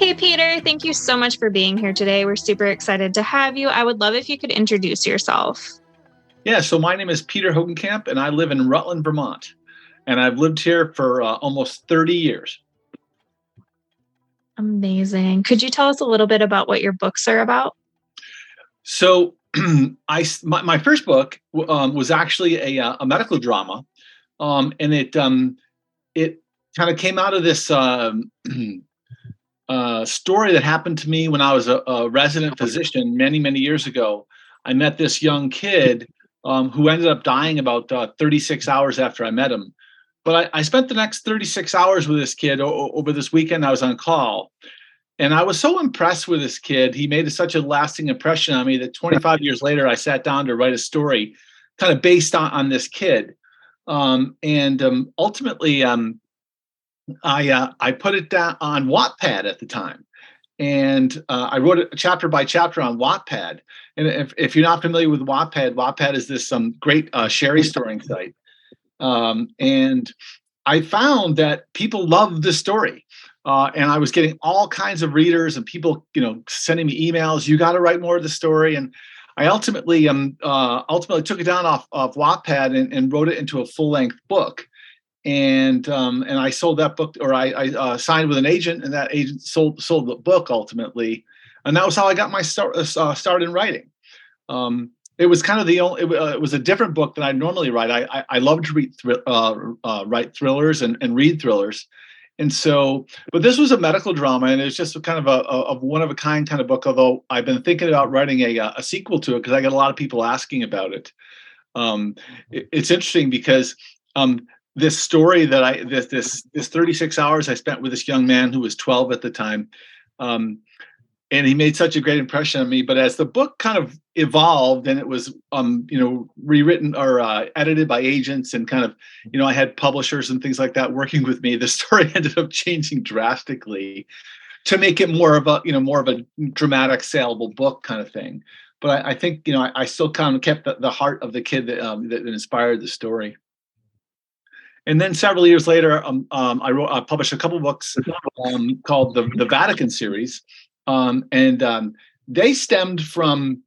Hey, Peter, thank you so much for being here today. We're super excited to have you. I would love if you could introduce yourself. Yeah, so my name is Peter Hogenkamp, and I live in Rutland, Vermont. And I've lived here for almost 30 years. Amazing. Could you tell us a little bit about what your books are about? So my first book was actually a medical drama, and it kind of came out of this story that happened to me when I was a resident physician many years ago. I met this young kid who ended up dying about 36 hours after I met him. But I spent the next 36 hours with this kid over this weekend. I was on call. And I was so impressed with this kid. He made such a lasting impression on me that 25 years later, I sat down to write a story kind of based on this kid. Ultimately, I put it down on Wattpad at the time. And I wrote it chapter by chapter on Wattpad. And if you're not familiar with Wattpad, Wattpad is this great Sherry storing site. And I found that people loved this story. And I was getting all kinds of readers and people, sending me emails. You got to write more of the story. And I ultimately took it down off Wattpad and wrote it into a full length book. And I sold that book, or I signed with an agent, and that agent sold the book ultimately. And that was how I got my start in writing. It was kind of it was a different book than I normally write. I love to write thrillers and read thrillers. And so, but this was a medical drama, and it was just kind of a one of a kind kind of book. Although I've been thinking about writing a sequel to it because I get a lot of people asking about it. It's interesting because this story that this 36 hours I spent with this young man who was 12 at the time, and he made such a great impression on me. But as the book kind of evolved and it was rewritten or edited by agents and kind of I had publishers and things like that working with me, the story ended up changing drastically to make it more of a dramatic saleable book kind of thing. But I think I still kind of kept the heart of the kid that inspired the story. And then several years later, I published a couple of books called the Vatican series, and they stemmed from.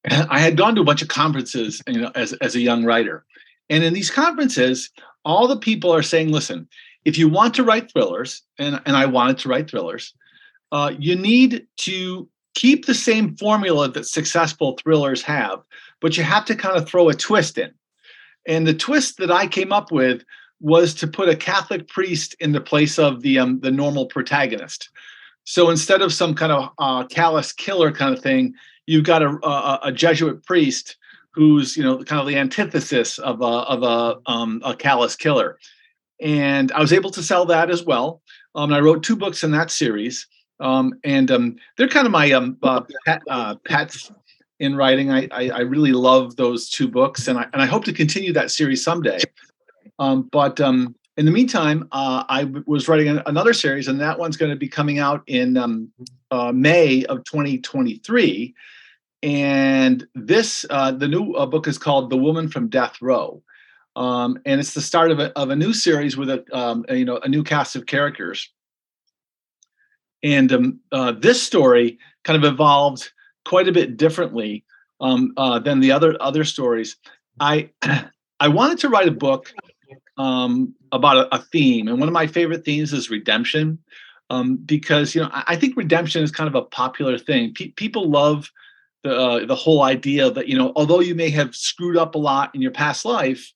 I had gone to a bunch of conferences, as a young writer, and in these conferences, all the people are saying, "Listen, if you want to write thrillers, and I wanted to write thrillers, you need to keep the same formula that successful thrillers have, but you have to kind of throw a twist in." And the twist that I came up with was to put a Catholic priest in the place of the normal protagonist. So instead of some kind of callous killer kind of thing, you've got a Jesuit priest who's kind of the antithesis of a callous killer. And I was able to sell that as well. I wrote 2 books in that series, and they're kind of my pets in writing. I really love those 2 books, and I hope to continue that series someday. But in the meantime, I was writing another series, and that one's going to be coming out in May of 2023. And the new book is called "The Woman from Death Row," and it's the start of a new series with a new cast of characters. And this story kind of evolved quite a bit differently than the other stories. I I wanted to write a book about a theme, and one of my favorite themes is redemption, because I think redemption is kind of a popular thing. People love the whole idea that although you may have screwed up a lot in your past life,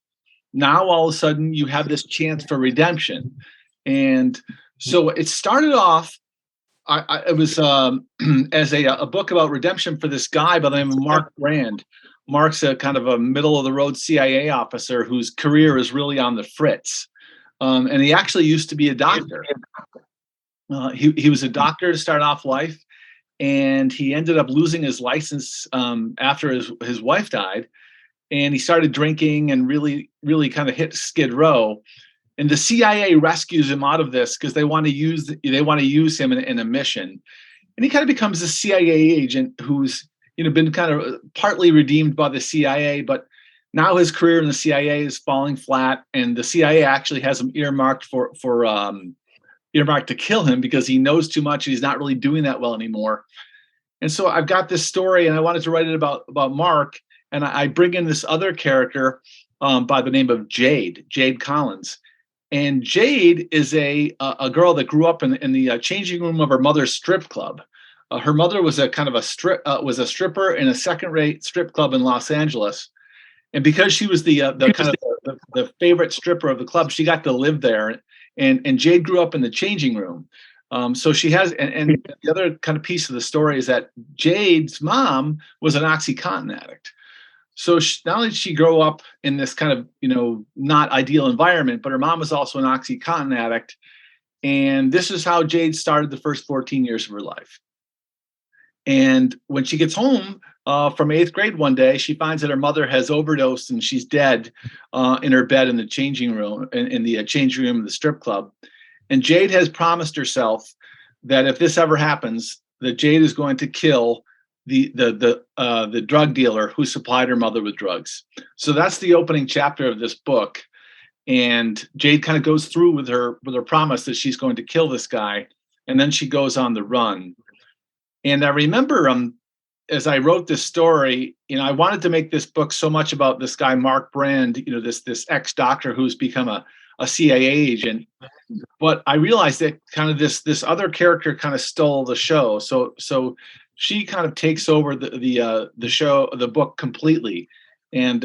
now all of a sudden you have this chance for redemption. And so it started off. It was as a book about redemption for this guy by the name of Mark Brand. Mark's a kind of a middle of the road CIA officer whose career is really on the fritz, and he actually used to be a doctor. He was a doctor to start off life, and he ended up losing his license after his wife died, and he started drinking and really kind of hit Skid Row. And the CIA rescues him out of this because they want to use him in a mission. And he kind of becomes a CIA agent who's been kind of partly redeemed by the CIA, but now his career in the CIA is falling flat, and the CIA actually has him earmarked for earmarked to kill him because he knows too much and he's not really doing that well anymore. And so I've got this story, and I wanted to write it about Mark, and I bring in this other character by the name of Jade Collins. And Jade is a girl that grew up in the changing room of her mother's strip club. Her mother was a kind of a stripper in a second-rate strip club in Los Angeles, and because she was the kind of the favorite stripper of the club, she got to live there. And Jade grew up in the changing room. So she has, and the other kind of piece of the story is that Jade's mom was an OxyContin addict. So not only did she grow up in this kind of, not ideal environment, but her mom was also an OxyContin addict. And this is how Jade started the first 14 years of her life. And when she gets home from 8th grade one day, she finds that her mother has overdosed and she's dead in her bed in the changing room, in the changing room of the strip club. And Jade has promised herself that if this ever happens, that Jade is going to kill the drug dealer who supplied her mother with drugs. So that's the opening chapter of this book. And Jade kind of goes through with her promise that she's going to kill this guy, and then she goes on the run. And I remember as I wrote this story, I wanted to make this book so much about this guy, Mark Brand, this ex-doctor who's become a CIA agent. But I realized that kind of this other character kind of stole the show. So she kind of takes over the show, the book completely. And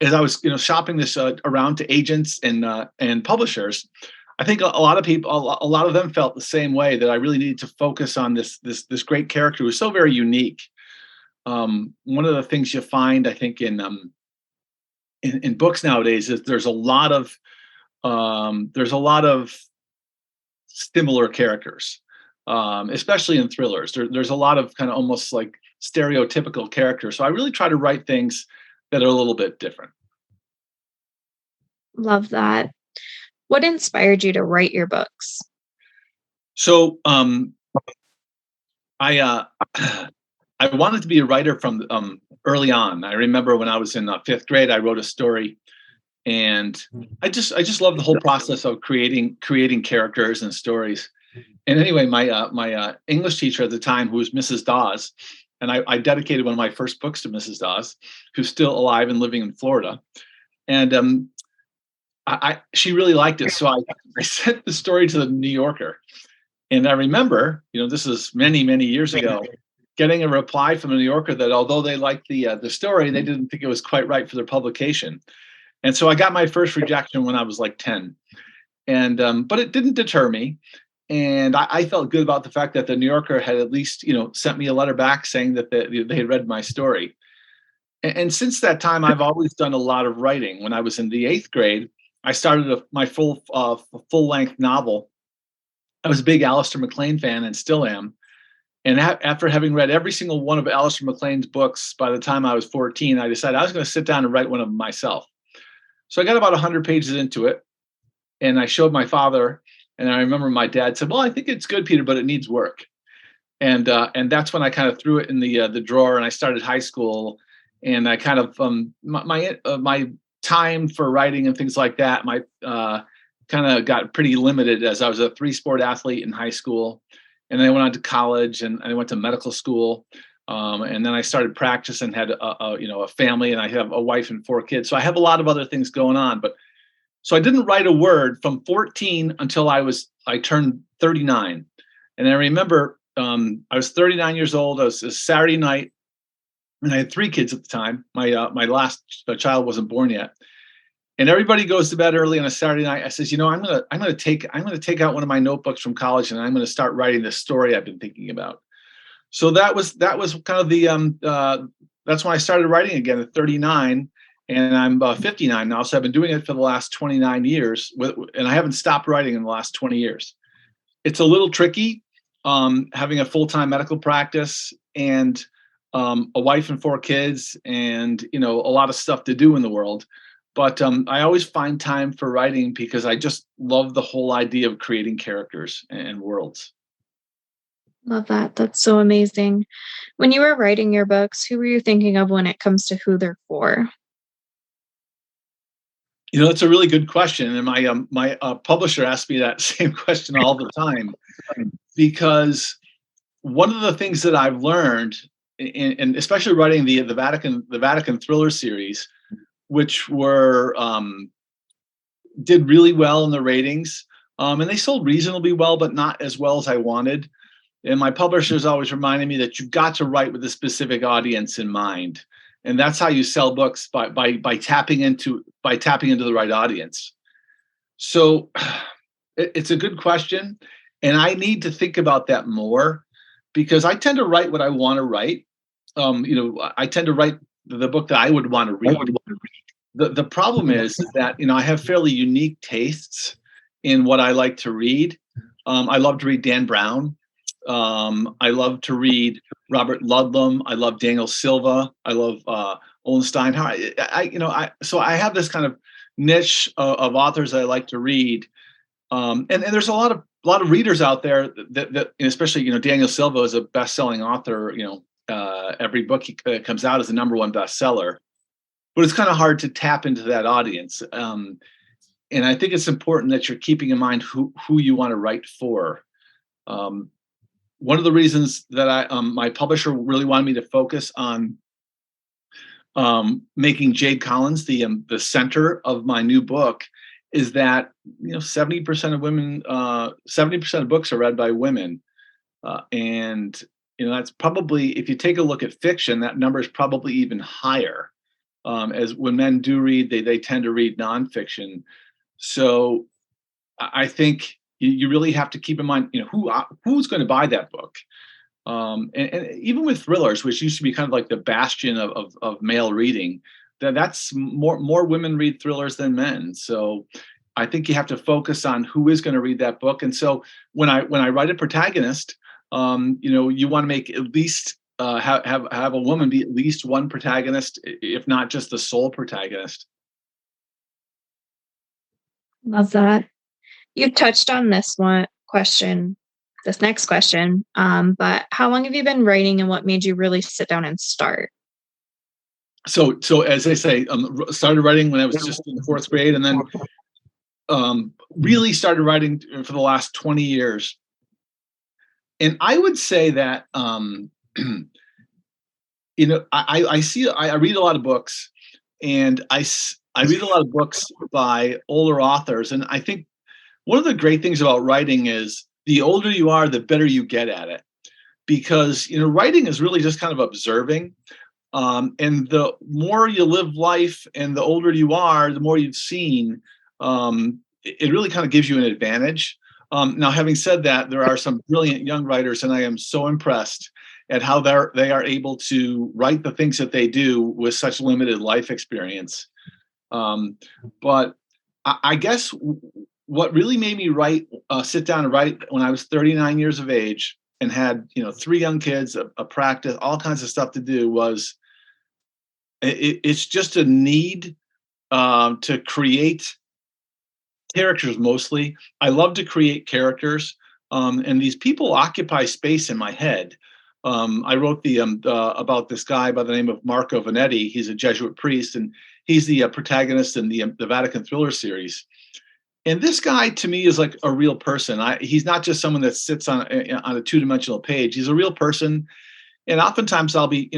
as I was shopping this around to agents and publishers, I think a lot of them felt the same way, that I really needed to focus on this great character who was so very unique. One of the things you find, I think, in books nowadays is there's a lot of similar characters, especially in thrillers. There's a lot of kind of almost like stereotypical characters. So I really try to write things that are a little bit different. Love that. What inspired you to write your books? So I wanted to be a writer from early on. I remember when I was in 5th grade, I wrote a story, and I just love the whole process of creating characters and stories. And anyway, my English teacher at the time, who was Mrs. Dawes, and I dedicated one of my first books to Mrs. Dawes, who's still alive and living in Florida. And she really liked it, so I sent the story to the New Yorker. And I remember, this is many, many years ago, getting a reply from the New Yorker that although they liked the story, they didn't think it was quite right for their publication. And so I got my first rejection when I was like 10. And but it didn't deter me. And I felt good about the fact that the New Yorker had at least, sent me a letter back saying that they had read my story. And since that time, I've always done a lot of writing. When I was in the 8th grade, I started my full-length novel. I was a big Alistair MacLean fan and still am. And after having read every single one of Alistair MacLean's books by the time I was 14, I decided I was going to sit down and write one of them myself. So I got about 100 pages into it, and I showed my father. And I remember my dad said, "Well, I think it's good, Peter, but it needs work." And that's when I kind of threw it in the drawer, and I started high school. And I kind of my time for writing and things like that, my kind of got pretty limited, as I was a 3-sport athlete in high school, and then I went on to college, and I went to medical school, and then I started practice and had a family, and I have a wife and 4 kids, so I have a lot of other things going on. But so I didn't write a word from 14 until I turned 39, and I remember I was 39 years old. It was a Saturday night. And I had 3 kids at the time. My last child wasn't born yet, and everybody goes to bed early on a Saturday night. I says, I'm gonna take out one of my notebooks from college, and I'm gonna start writing this story I've been thinking about. So that was kind of the that's when I started writing again at 39, and I'm 59 now. So I've been doing it for the last 29 years, and I haven't stopped writing in the last 20 years. It's a little tricky having a full-time medical practice and a wife and 4 kids, and a lot of stuff to do in the world. But I always find time for writing because I just love the whole idea of creating characters and worlds. Love that. That's so amazing. When you were writing your books, who were you thinking of when it comes to who they're for? It's a really good question, and my publisher asks me that same question all the time, because one of the things that I've learned, and especially writing the Vatican thriller series, which were did really well in the ratings, and they sold reasonably well, but not as well as I wanted. And my publishers always reminded me that you got to write with a specific audience in mind, and that's how you sell books, by tapping into the right audience. So it's a good question, and I need to think about that more, because I tend to write what I want to write. I tend to write the book that I would want to read. The problem is that I have fairly unique tastes in what I like to read. I love to read Dan Brown. I love to read Robert Ludlum. I love Daniel Silva. I love Olin Steinhardt. So I have this kind of niche of authors I like to read, and there's a lot of readers out there that especially Daniel Silva is a best-selling author. Every book he comes out is the number one bestseller, but it's kind of hard to tap into that audience. And I think it's important that you're keeping in mind who you want to write for. One of the reasons that my publisher really wanted me to focus on making Jade Collins the center of my new book is that 70% of women, 70% of books are read by women, and that's probably, if you take a look at fiction, that number is probably even higher. As when men do read, they tend to read nonfiction. So I think you really have to keep in mind, who's going to buy that book. And even with thrillers, which used to be kind of like the bastion of male reading, that's more women read thrillers than men. So I think you have to focus on who is going to read that book. And so when I write a protagonist, you want to make at least have a woman be at least one protagonist, if not just the sole protagonist. Love that. You touched on this next question, but how long have you been writing, and what made you really sit down and start? So as I say, started writing when I was just in the fourth grade, and then really started writing for the last 20 years. And I would say that I read a lot of books, and I read a lot of books by older authors, and I think one of the great things about writing is the older you are, the better you get at it, because writing is really just kind of observing, and the more you live life and the older you are, the more you've seen. It really kind of gives you an advantage. Now, having said that, there are some brilliant young writers, and I am so impressed at how they are able to write the things that they do with such limited life experience. But I guess what really made me sit down and write when I was 39 years of age and had 3 young kids, a practice, all kinds of stuff to do, was it's just a need to create characters. Mostly, I love to create characters, and these people occupy space in my head. I wrote about this guy by the name of Marco Vanetti. He's a Jesuit priest, and he's the protagonist in the Vatican thriller series. And this guy, to me, is like a real person. He's not just someone that sits on a two-dimensional page. He's a real person. And oftentimes I'll be,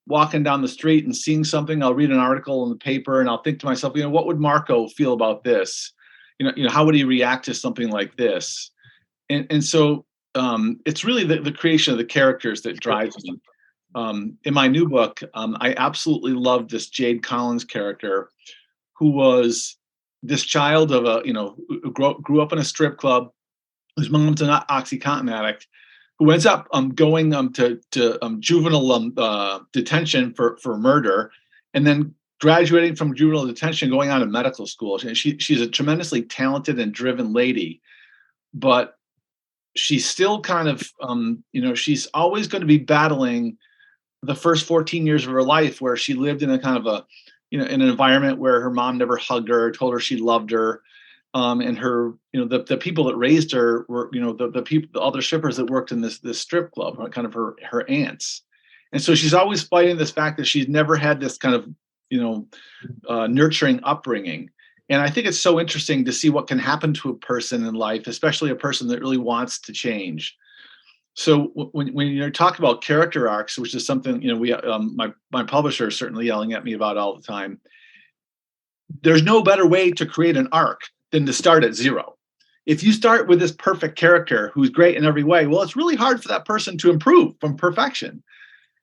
walking down the street and seeing something. I'll read an article in the paper, and I'll think to myself, what would Marco feel about this? How would he react to something like this? And so it's really the creation of the characters that drives me. In my new book, I absolutely love this Jade Collins character, who was this child of who grew up in a strip club, whose mom's an OxyContin addict, who ends up going to juvenile detention for murder, and then graduating from juvenile detention, going on to medical school. She's a tremendously talented and driven lady, but she's still kind of she's always going to be battling the first 14 years of her life, where she lived in a kind of in an environment where her mom never hugged her, told her she loved her. And her, the people that raised her were, the people, the other strippers that worked in this strip club, kind of her aunts. And so she's always fighting this fact that she's never had this kind of, nurturing upbringing. And I think it's so interesting to see what can happen to a person in life, especially a person that really wants to change. So when you're talking about character arcs, which is something, we my publisher is certainly yelling at me about all the time. There's no better way to create an arc than to start at zero. If you start with this perfect character who's great in every way, well, it's really hard for that person to improve from perfection.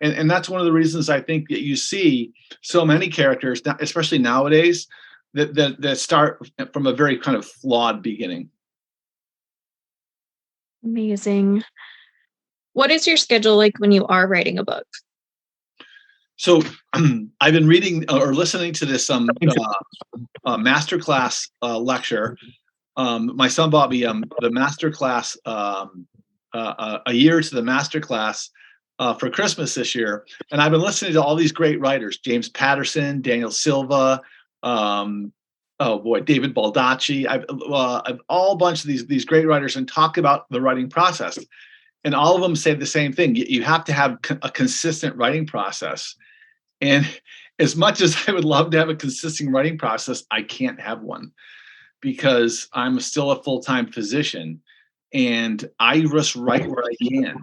And that's one of the reasons I think that you see so many characters, especially nowadays, that start from a very kind of flawed beginning. Amazing. What is your schedule like when you are writing a book? So I've been reading or listening to this masterclass lecture. My son bought me the masterclass a year to the masterclass for Christmas this year, and I've been listening to all these great writers: James Patterson, Daniel Silva, oh boy, David Baldacci. I've all bunch of these great writers and talk about the writing process, and all of them say the same thing: you have to have a consistent writing process. And as much as I would love to have a consistent writing process, I can't have one because I'm still a full-time physician, and I just write where I can.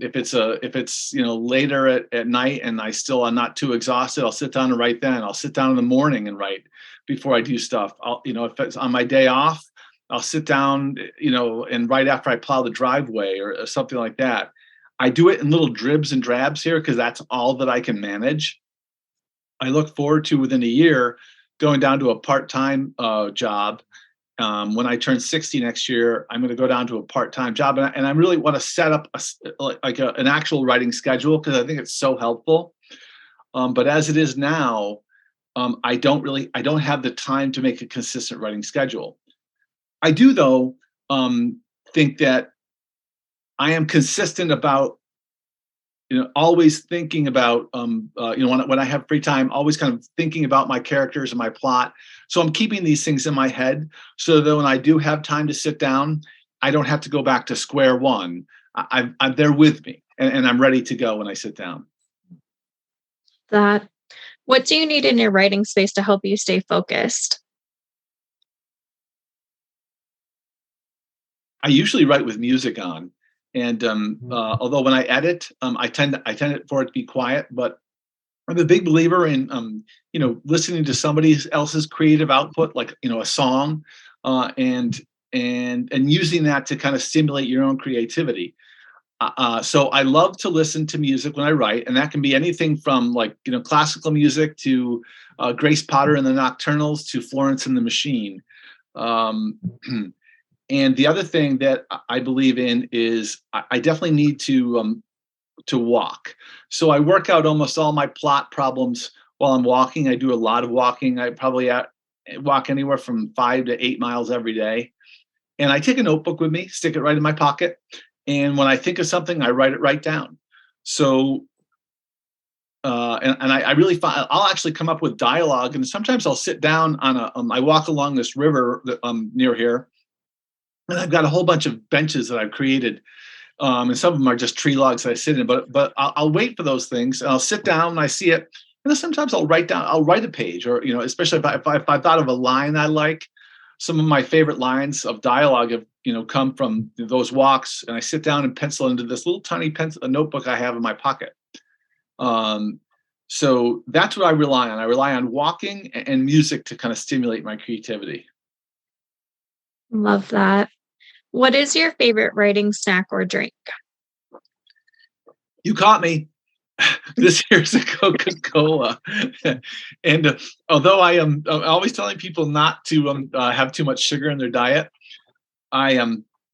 If it's later at night and I'm not too exhausted, I'll sit down and write then. I'll sit down in the morning and write before I do stuff. If it's on my day off, I'll sit down, and write after I plow the driveway or something like that. I do it in little dribs and drabs here because that's all that I can manage. I look forward to within a year going down to a part-time job. When I turn 60 next year, I'm going to go down to a part-time job, and I really want to set up an actual writing schedule because I think it's so helpful. But as it is now, I don't have the time to make a consistent writing schedule. I do though think that I am consistent about always thinking about when I have free time, always kind of thinking about my characters and my plot. So I'm keeping these things in my head so that when I do have time to sit down, I don't have to go back to square one. I'm there with me, and I'm ready to go when I sit down. That What do you need in your writing space to help you stay focused? I usually write with music on, and although when I edit, I tend for it to be quiet, but I'm a big believer in listening to somebody else's creative output, like a song, and using that to kind of stimulate your own creativity. So I love to listen to music when I write, and that can be anything from classical music to Grace Potter and the Nocturnals to Florence and the Machine. Um, and the other thing that I believe in is I definitely need to walk. So I work out almost all my plot problems while I'm walking. I do a lot of walking. I probably walk anywhere from 5 to 8 miles every day. And I take a notebook with me, stick it right in my pocket. And when I think of something, I write it right down. So, and I really find I'll actually come up with dialogue. And sometimes I'll sit down on I walk along this river near here. And I've got a whole bunch of benches that I've created. And some of them are just tree logs that I sit in, but I'll wait for those things and I'll sit down and I see it. And then sometimes I'll write a page, or especially if I thought of a line I like. Some of my favorite lines of dialogue have come from those walks, and I sit down and pencil into this little tiny a notebook I have in my pocket. So that's what I rely on. I rely on walking and music to kind of stimulate my creativity. Love that. What is your favorite writing snack or drink? You caught me. This here's a Coca-Cola. And although I am always telling people not to have too much sugar in their diet, I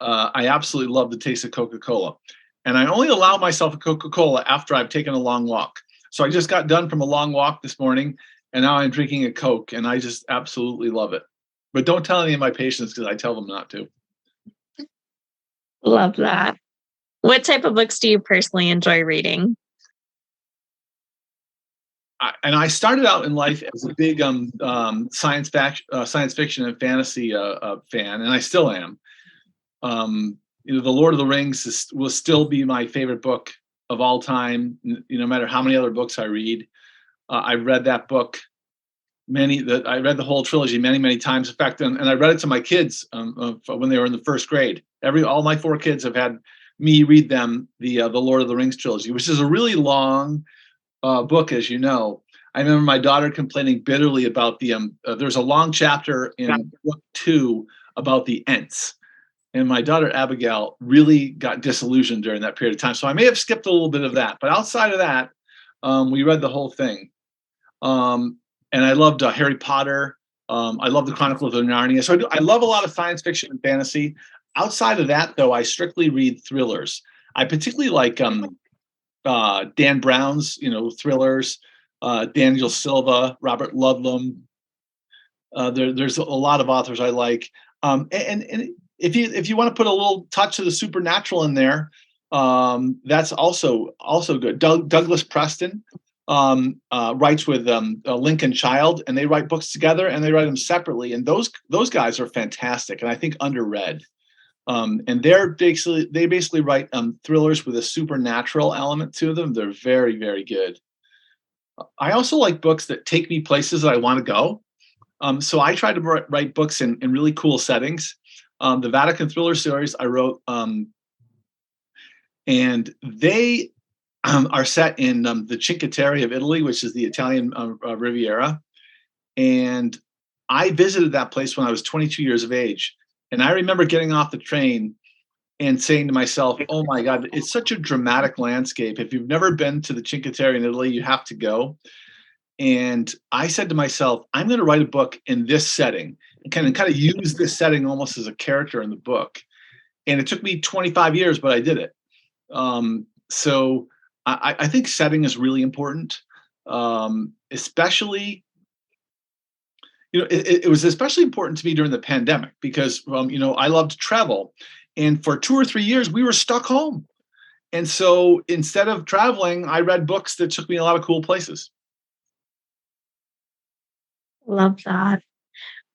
absolutely love the taste of Coca-Cola. And I only allow myself a Coca-Cola after I've taken a long walk. So I just got done from a long walk this morning, and now I'm drinking a Coke, and I just absolutely love it. But don't tell any of my patients because I tell them not to. Love that. What type of books do you personally enjoy reading? I started out in life as a big science fiction and fantasy fan, and I still am. The Lord of the Rings will still be my favorite book of all time. No matter how many other books I read, I read that book I read the whole trilogy many times. In fact, and I read it to my kids when they were in the first grade. All my 4 kids have had me read them the Lord of the Rings trilogy, which is a really long book, as you know. I remember my daughter complaining bitterly about there's a long chapter in book 2 about the Ents. And my daughter Abigail really got disillusioned during that period of time. So I may have skipped a little bit of that. But outside of that, we read the whole thing. And I loved Harry Potter. I love the Chronicles of Narnia. So I love a lot of science fiction and fantasy. Outside of that, though, I strictly read thrillers. I particularly like Dan Brown's, thrillers. Daniel Silva, Robert Ludlum. There's a lot of authors I like. And if you want to put a little touch of the supernatural in there, that's also good. Douglas Preston writes with Lincoln Child, and they write books together, and they write them separately. And those guys are fantastic, and I think underread. And they basically write thrillers with a supernatural element to them. They're very, very good. I also like books that take me places that I want to go. So I try to write books in really cool settings. The Vatican Thriller series I wrote, and they are set in the Cinque Terre of Italy, which is the Italian Riviera. And I visited that place when I was 22 years of age. And I remember getting off the train and saying to myself, oh my God, it's such a dramatic landscape. If you've never been to the Cinque Terre in Italy, you have to go. And I said to myself, I'm going to write a book in this setting and kind of use this setting almost as a character in the book. And it took me 25 years, but I did it. So I think setting is really important, especially, it was especially important to me during the pandemic because, I loved to travel. And for 2 or 3 years, we were stuck home. And so instead of traveling, I read books that took me a lot of cool places. Love that.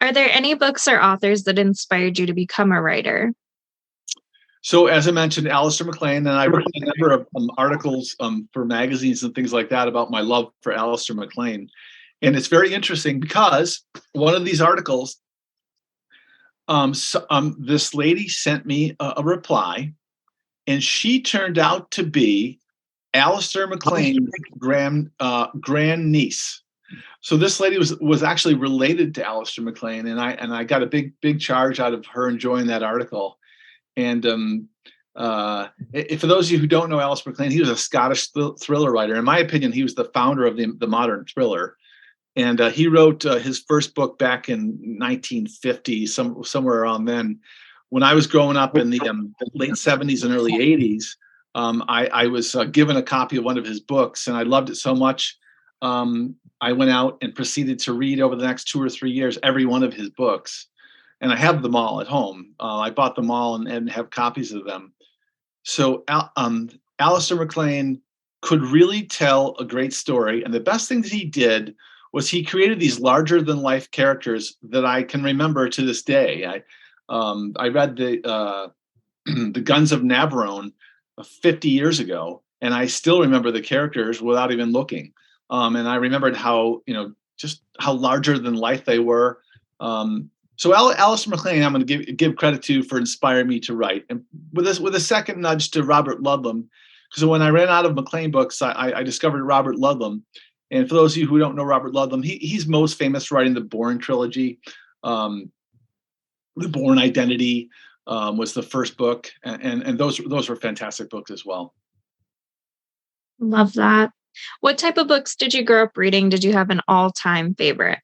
Are there any books or authors that inspired you to become a writer? So as I mentioned, Alistair MacLean, and I wrote a number of articles for magazines and things like that about my love for Alistair MacLean. And it's very interesting because one of these articles, this lady sent me a reply, and she turned out to be Alistair MacLean's grandniece. So this lady was actually related to Alistair MacLean, and I got a big charge out of her enjoying that article. And for those of you who don't know Alistair MacLean, he was a Scottish thriller writer. In my opinion, he was the founder of the modern thriller. And he wrote his first book back in 1950, somewhere around then. When I was growing up in the late 70s and early 80s, I was given a copy of one of his books, and I loved it so much. I went out and proceeded to read over the next 2 or 3 years every one of his books. And I have them all at home. I bought them all and have copies of them. So Alistair MacLean could really tell a great story. And the best thing that he did was he created these larger than life characters that I can remember to this day. I read the Guns of Navarone 50 years ago, and I still remember the characters without even looking. And I remembered how, just how larger than life they were. So Alistair MacLean, I'm going to give credit to for inspiring me to write, and with a second nudge to Robert Ludlum, because when I ran out of MacLean books, I discovered Robert Ludlum. And for those of you who don't know Robert Ludlum, he's most famous for writing the Bourne trilogy. The Bourne Identity was the first book, and those were fantastic books as well. Love that. What type of books did you grow up reading? Did you have an all-time favorite?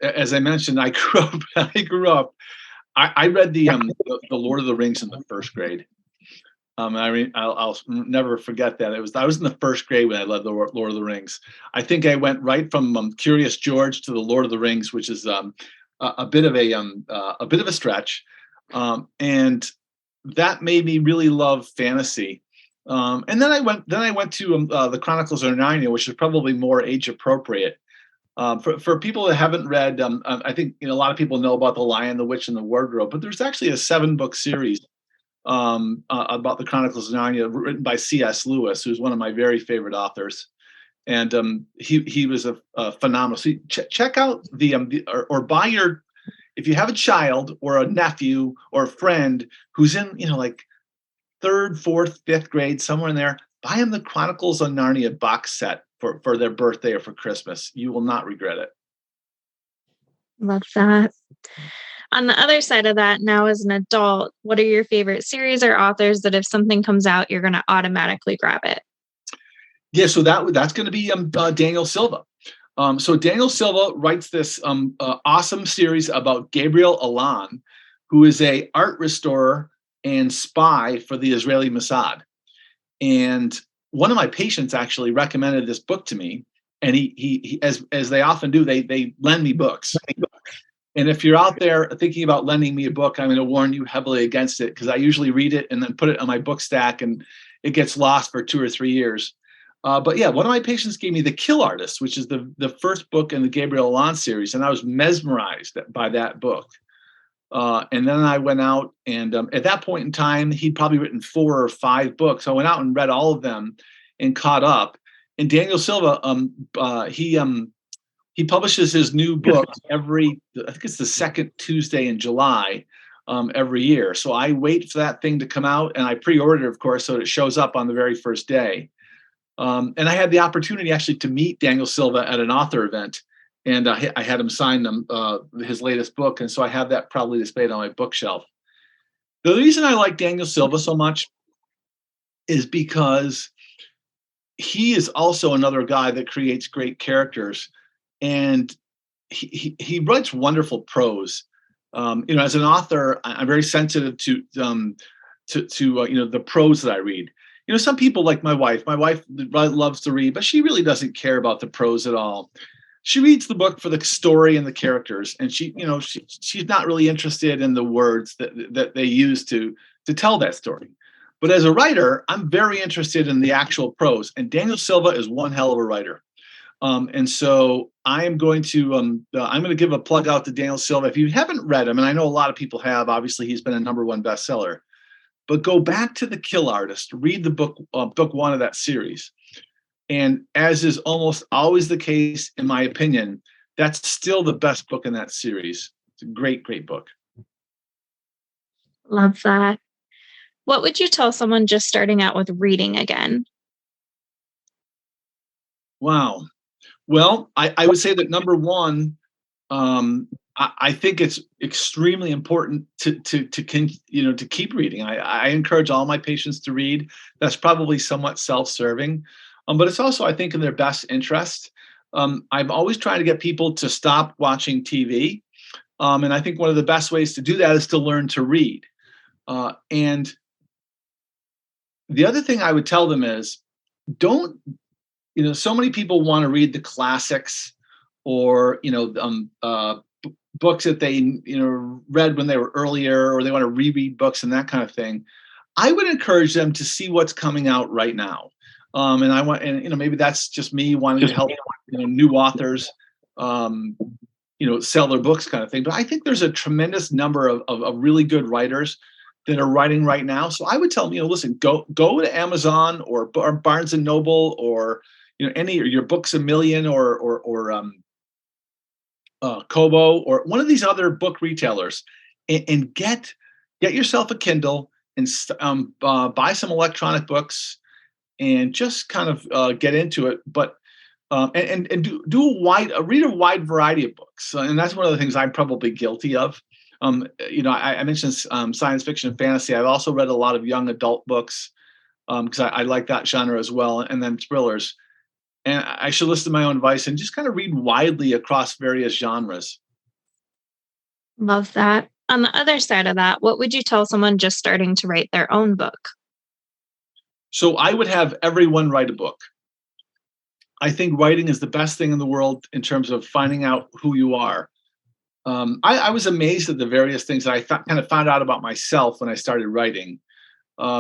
As I mentioned, I grew up. I read the Lord of the Rings in the first grade. I'll never forget that. I was in the first grade when I read the Lord of the Rings. I think I went right from Curious George to the Lord of the Rings, which is a bit of a stretch, and that made me really love fantasy. And then I went to the Chronicles of Narnia, which is probably more age appropriate. For people that haven't read, I think a lot of people know about The Lion, the Witch, and the Wardrobe, but there's actually a 7-book series about the Chronicles of Narnia written by C.S. Lewis, who's one of my very favorite authors. and he was a phenomenal. So check out or buy your, if you have a child or a nephew or a friend who's in, like third, fourth, fifth grade, somewhere in there, buy them the Chronicles of Narnia box set for their birthday or for Christmas. You will not regret it. Love that. On the other side of that, now as an adult, what are your favorite series or authors that if something comes out, you're going to automatically grab it? Yeah, so that's going to be Daniel Silva. So Daniel Silva writes this awesome series about Gabriel Alan, who is a art restorer and spy for the Israeli Mossad. And one of my patients actually recommended this book to me, and he as they often do, they lend me books. And if you're out there thinking about lending me a book, I'm going to warn you heavily against it, because I usually read it and then put it on my book stack, and it gets lost for 2 or 3 years. But yeah, one of my patients gave me The Kill Artist, which is the first book in the Gabriel Alon series, and I was mesmerized by that book. And then I went out, and at that point in time, he'd probably written 4 or 5 books. I went out and read all of them and caught up. And Daniel Silva, he publishes his new book I think it's the second Tuesday in July every year. So I wait for that thing to come out, and I pre-order, of course, so it shows up on the very first day. And I had the opportunity actually to meet Daniel Silva at an author event, and I had him sign his latest book, and so I have that proudly displayed on my bookshelf. The reason I like Daniel Silva so much is because he is also another guy that creates great characters, and he writes wonderful prose. As an author, I'm very sensitive to the prose that I read. Some people, like my wife loves to read, but she really doesn't care about the prose at all. She reads the book for the story and the characters, and she's not really interested in the words that they use to tell that story. But as a writer, I'm very interested in the actual prose, and Daniel Silva is one hell of a writer. And so I'm going to give a plug out to Daniel Silva. If you haven't read him, and I know a lot of people have, obviously he's been a #1 bestseller, but go back to The Kill Artist, read the book 1 of that series. And as is almost always the case, in my opinion, that's still the best book in that series. It's a great, great book. Love that. What would you tell someone just starting out with reading again? Wow. Well, I would say that #1, I think it's extremely important to keep reading. I encourage all my patients to read. That's probably somewhat self-serving, but it's also, I think, in their best interest. I'm always trying to get people to stop watching TV, and I think one of the best ways to do that is to learn to read. And the other thing I would tell them is, don't so many people want to read the classics, or books that they read when they were earlier, or they want to reread books and that kind of thing. I would encourage them to see what's coming out right now. And maybe that's just me wanting to help new authors sell their books, kind of thing. But I think there's a tremendous number of really good writers that are writing right now. So I would tell them, listen, go to Amazon or Barnes and Noble, or any, or your Books A Million, or Kobo, or one of these other book retailers, and get yourself a Kindle, and buy some electronic books, and just kind of get into it. But and read a wide variety of books, and that's one of the things I'm probably guilty of. I mentioned science fiction and fantasy. I've also read a lot of young adult books, because I like that genre as well, and then thrillers. And I should listen to my own advice and just kind of read widely across various genres. Love that. On the other side of that, what would you tell someone just starting to write their own book? So I would have everyone write a book. I think writing is the best thing in the world in terms of finding out who you are. I was amazed at the various things that I kind of found out about myself when I started writing,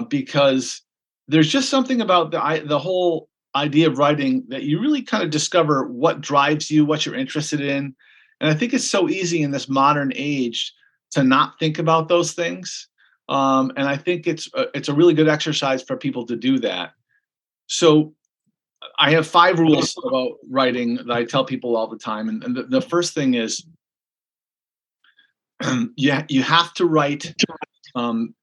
because there's just something about the whole idea of writing that you really kind of discover what drives you, what you're interested in. And I think it's so easy in this modern age to not think about those things. And I think it's a really good exercise for people to do that. So I have 5 rules about writing that I tell people all the time, and the first thing is, you have to write. Um,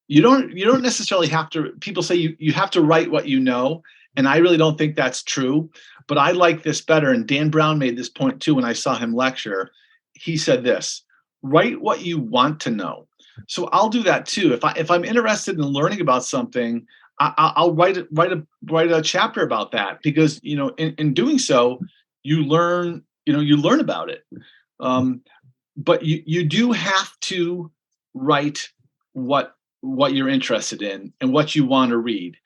you don't necessarily have to. People say you have to write what you know, and I really don't think that's true. But I like this better. And Dan Brown made this point too when I saw him lecture. He said this: write what you want to know. So I'll do that too. If I'm interested in learning about something, I'll write a chapter about that, because in doing so, you learn about it. Um, but you do have to write what you're interested in and what you want to read.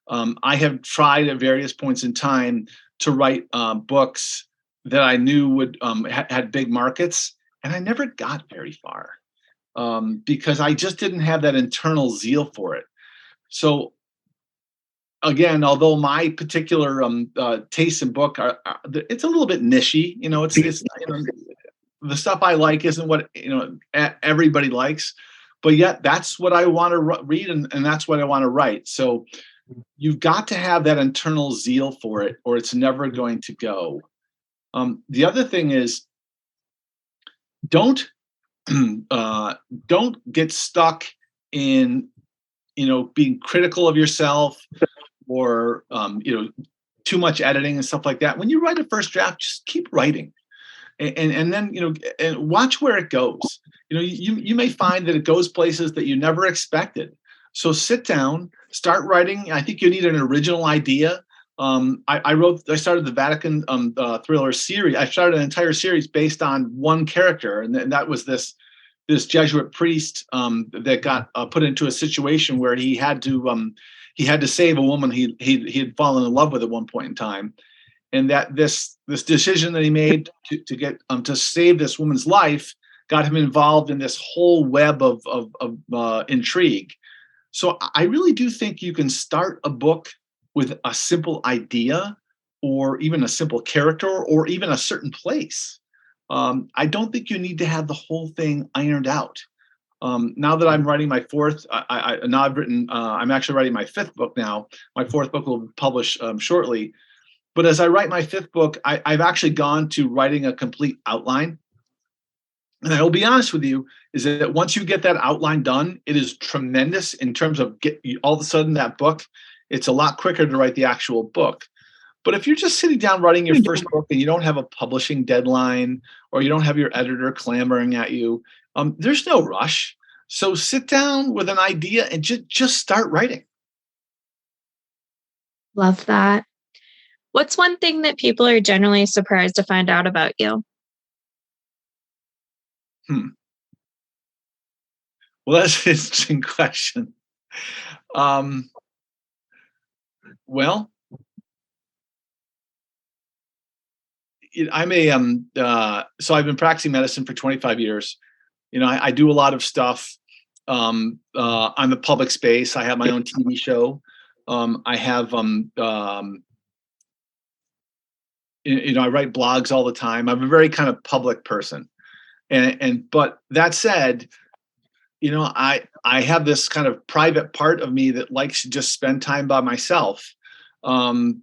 I have tried at various points in time to write books that I knew would had big markets, and I never got very far, because I just didn't have that internal zeal for it. So again, although my particular taste in book it's a little bit nichey, it's the stuff I like isn't what everybody likes, but yet that's what I want to read, and that's what I want to write. So you've got to have that internal zeal for it, or it's never going to go. The other thing is, don't don't get stuck in being critical of yourself, or too much editing and stuff like that. When you write a first draft, just keep writing, and then and watch where it goes. You may find that it goes places that you never expected. So sit down, start writing. I think you need an original idea. I started the Vatican thriller series. I started an entire series based on one character, and that was this Jesuit priest that got put into a situation where he had to save a woman he had fallen in love with at one point in time, and that this decision that he made to get to save this woman's life got him involved in this whole web of intrigue. So I really do think you can start a book with a simple idea, or even a simple character, or even a certain place. I don't think you need to have the whole thing ironed out. Now that I'm writing my fourth, I'm actually writing my 5th book now. My 4th book will be published shortly. But as I write my 5th book, I've actually gone to writing a complete outline. And I will be honest with you, is that once you get that outline done, it is tremendous in terms of all of a sudden that book, it's a lot quicker to write the actual book. But if you're just sitting down writing your first book and you don't have a publishing deadline, or you don't have your editor clamoring at you, there's no rush. So sit down with an idea and just start writing. Love that. What's one thing that people are generally surprised to find out about you? Well, that's an interesting question. Well, so I've been practicing medicine for 25 years. I do a lot of stuff on the public space. I have my own TV show. I have I write blogs all the time. I'm a very kind of public person, but that said, I have this kind of private part of me that likes to just spend time by myself.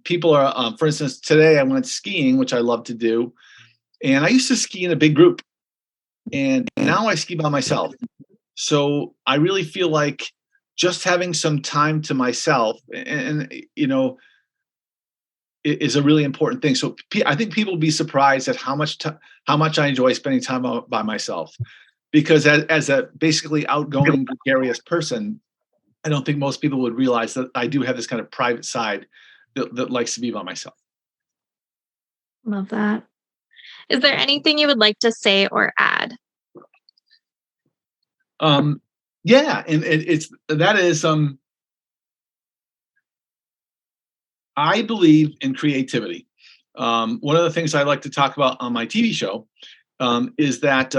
People are, for instance, today I went skiing, which I love to do, and I used to ski in a big group, and now I ski by myself. So I really feel like just having some time to myself, and is a really important thing. So I think people will be surprised at how much I enjoy spending time by myself, because as a basically outgoing, gregarious person, I don't think most people would realize that I do have this kind of private side that likes to be by myself. Love that. Is there anything you would like to say or add? Yeah, and I believe in creativity. One of the things I like to talk about on my TV show is that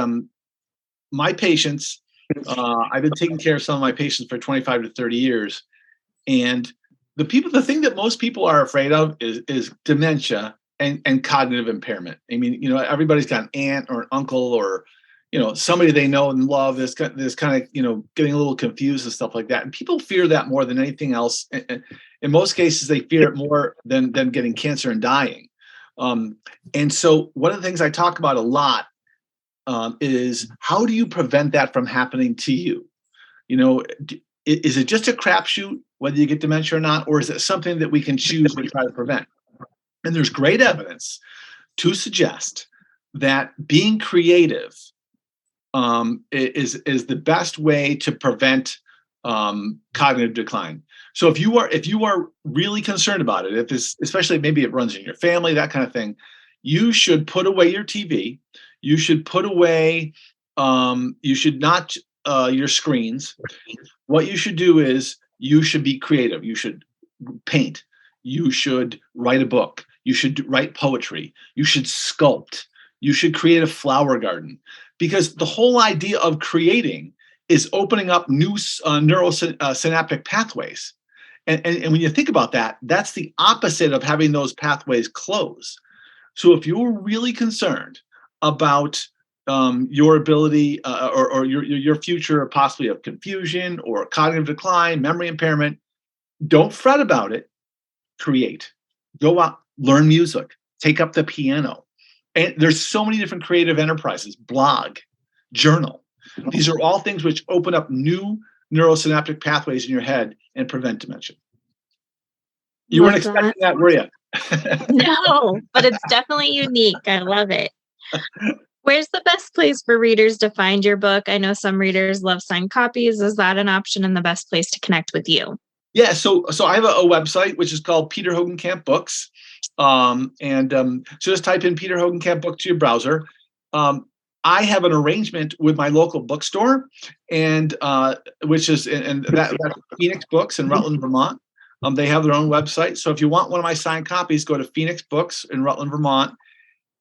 my patients, I've been taking care of some of my patients for 25 to 30 years. And the thing that most people are afraid of is dementia and cognitive impairment. I mean, everybody's got an aunt or an uncle or, somebody they know and love is kind of, getting a little confused and stuff like that. And people fear that more than anything else. In most cases, they fear it more than getting cancer and dying. And so one of the things I talk about a lot is, how do you prevent that from happening to you? Is it just a crapshoot whether you get dementia or not, or is it something that we can choose to try to prevent? And there's great evidence to suggest that being creative is the best way to prevent cognitive decline. So if you are really concerned about it, especially maybe it runs in your family, that kind of thing, you should put away your TV. You should put away. You should not your screens. What you should do is you should be creative. You should paint. You should write a book. You should write poetry. You should sculpt. You should create a flower garden, because the whole idea of creating is opening up new neurosynaptic pathways. And when you think about that, that's the opposite of having those pathways close. So if you're really concerned about your ability or your future, possibly of confusion or cognitive decline, memory impairment, don't fret about it. Create. Go out, learn music, take up the piano. And there's so many different creative enterprises: blog, journal. These are all things which open up new neurosynaptic pathways in your head and prevent dementia. You weren't expecting that, were you? No, but it's definitely unique. I love it. Where's the best place for readers to find your book? I know some readers love signed copies. Is that an option and the best place to connect with you? Yeah, so I have a website which is called Peter Hogenkamp Books, so just type in Peter Hogenkamp Book to your browser. I have an arrangement with my local bookstore, and that's Phoenix Books in Rutland, Vermont. They have their own website, so if you want one of my signed copies, go to Phoenix Books in Rutland, Vermont,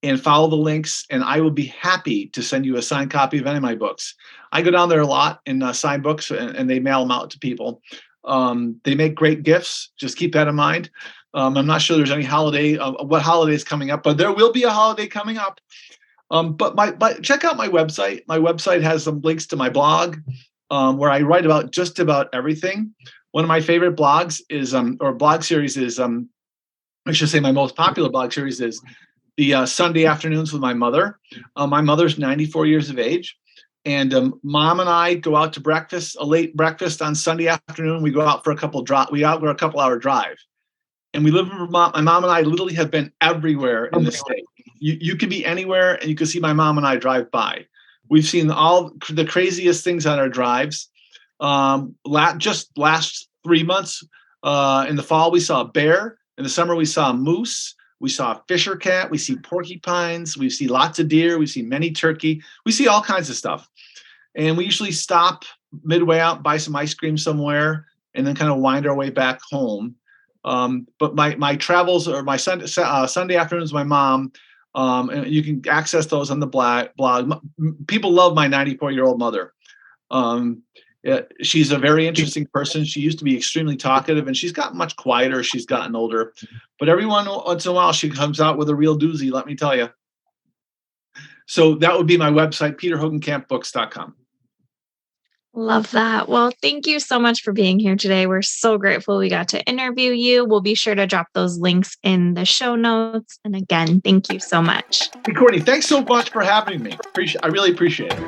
and follow the links, and I will be happy to send you a signed copy of any of my books. I go down there a lot and sign books, and they mail them out to people. They make great gifts. Just keep that in mind. I'm not sure there's any what holiday is coming up, but there will be a holiday coming up. But check out my website. My website has some links to my blog, where I write about just about everything. One of my favorite blogs is, or blog series is, I should say my most popular blog series is the Sunday Afternoons with my mother. My mother's 94 years of age. And Mom and I go out to breakfast, a late breakfast on Sunday afternoon. We go out for a couple hour drive. And we live in Vermont. My mom and I literally have been everywhere in the state. You can be anywhere and you can see my mom and I drive by. We've seen all the craziest things on our drives. Just last 3 months, in the fall, we saw a bear. In the summer, we saw a moose. We saw a fisher cat. We see porcupines. We see lots of deer. We see many turkey. We see all kinds of stuff. And we usually stop midway out, buy some ice cream somewhere, and then kind of wind our way back home. But my travels, or my Sunday afternoons with my mom, and you can access those on the blog. People love my 94-year-old mother. She's a very interesting person. She used to be extremely talkative, and she's gotten much quieter as she's gotten older. But every once in a while, she comes out with a real doozy, let me tell you. So that would be my website, peterhogenkampbooks.com. Love that. Well, thank you so much for being here today. We're so grateful we got to interview you. We'll be sure to drop those links in the show notes. And again, thank you so much. Hey, Courtney, thanks so much for having me. I really appreciate it.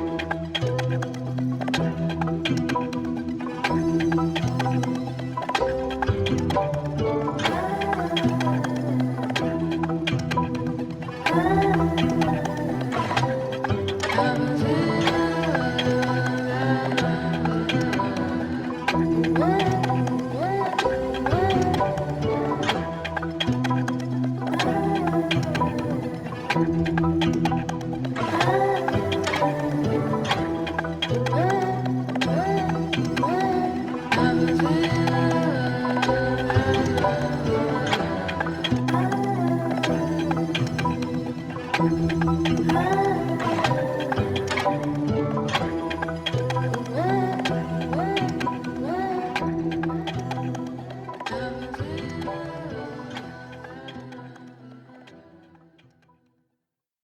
What?